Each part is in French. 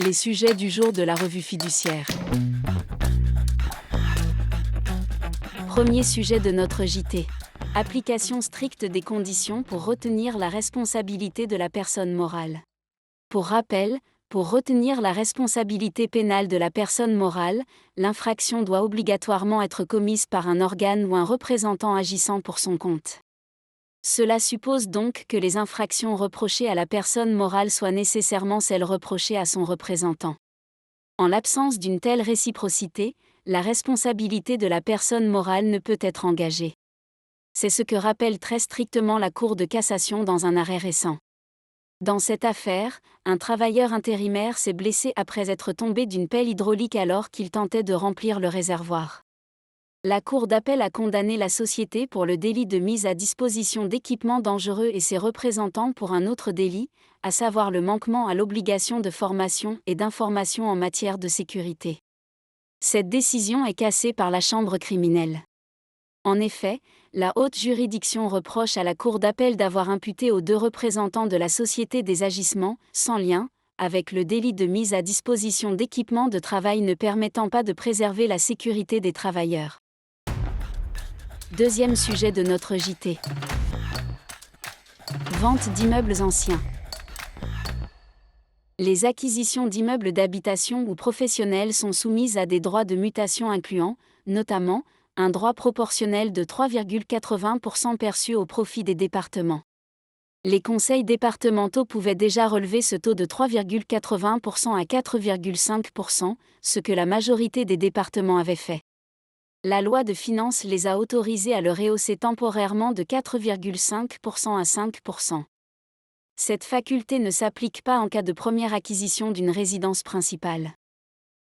Les sujets du jour de la revue fiduciaire. Premier sujet de notre JT. Application stricte des conditions pour retenir la responsabilité de la personne morale. Pour rappel, pour retenir la responsabilité pénale de la personne morale, l'infraction doit obligatoirement être commise par un organe ou un représentant agissant pour son compte. Cela suppose donc que les infractions reprochées à la personne morale soient nécessairement celles reprochées à son représentant. En l'absence d'une telle réciprocité, la responsabilité de la personne morale ne peut être engagée. C'est ce que rappelle très strictement la Cour de cassation dans un arrêt récent. Dans cette affaire, un travailleur intérimaire s'est blessé après être tombé d'une pelle hydraulique alors qu'il tentait de remplir le réservoir. La Cour d'appel a condamné la société pour le délit de mise à disposition d'équipements dangereux et ses représentants pour un autre délit, à savoir le manquement à l'obligation de formation et d'information en matière de sécurité. Cette décision est cassée par la chambre criminelle. En effet, la haute juridiction reproche à la Cour d'appel d'avoir imputé aux deux représentants de la société des agissements, sans lien, avec le délit de mise à disposition d'équipements de travail ne permettant pas de préserver la sécurité des travailleurs. Deuxième sujet de notre JT. Vente d'immeubles anciens. Les acquisitions d'immeubles d'habitation ou professionnels sont soumises à des droits de mutation incluant, notamment, un droit proportionnel de 3,80% perçu au profit des départements. Les conseils départementaux pouvaient déjà relever ce taux de 3,80% à 4,5%, ce que la majorité des départements avait fait. La loi de finances les a autorisés à le rehausser temporairement de 4,5% à 5%. Cette faculté ne s'applique pas en cas de première acquisition d'une résidence principale.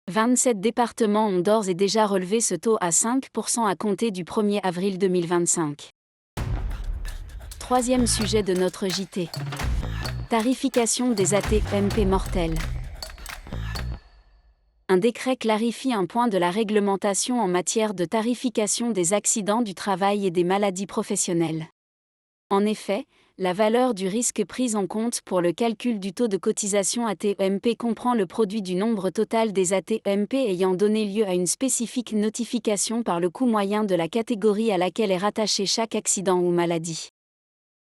27 départements ont d'ores et déjà relevé ce taux à 5% à compter du 1er avril 2025. Troisième sujet de notre JT. Tarification des AT-MP mortels. Un décret clarifie un point de la réglementation en matière de tarification des accidents du travail et des maladies professionnelles. En effet, la valeur du risque prise en compte pour le calcul du taux de cotisation AT-MP comprend le produit du nombre total des AT-MP ayant donné lieu à une spécifique notification par le coût moyen de la catégorie à laquelle est rattaché chaque accident ou maladie.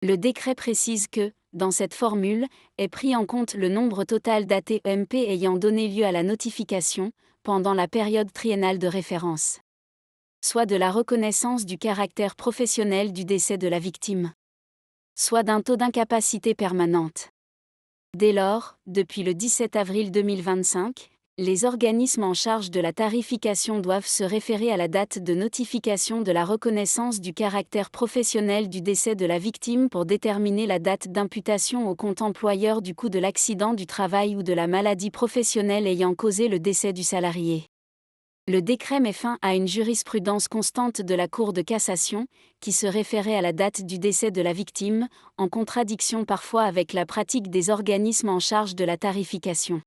Le décret précise que, dans cette formule, est pris en compte le nombre total d'AT-MP ayant donné lieu à la notification, pendant la période triennale de référence. Soit de la reconnaissance du caractère professionnel du décès de la victime. Soit d'un taux d'incapacité permanente. Dès lors, depuis le 17 avril 2025, les organismes en charge de la tarification doivent se référer à la date de notification de la reconnaissance du caractère professionnel du décès de la victime pour déterminer la date d'imputation au compte employeur du coût de l'accident du travail ou de la maladie professionnelle ayant causé le décès du salarié. Le décret met fin à une jurisprudence constante de la Cour de cassation, qui se référait à la date du décès de la victime, en contradiction parfois avec la pratique des organismes en charge de la tarification.